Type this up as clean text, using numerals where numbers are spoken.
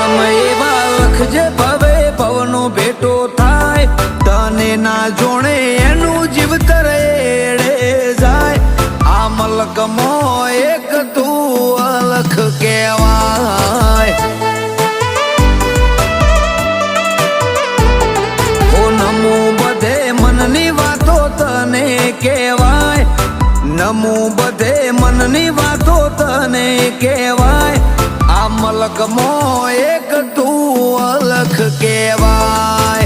નામ એવા લખજે ભવે ભવનો ભેટો થાય તને ના જોણે એનું જીવતર એડે જાય આ મલકમો એક તું અલખ કહેવાય ઓ નમો બધે મનની વાતો તને કહેવાય નમો બધે મનની વાતો તને કહેવાય આ મલકમો એક તું અલખ કહેવાય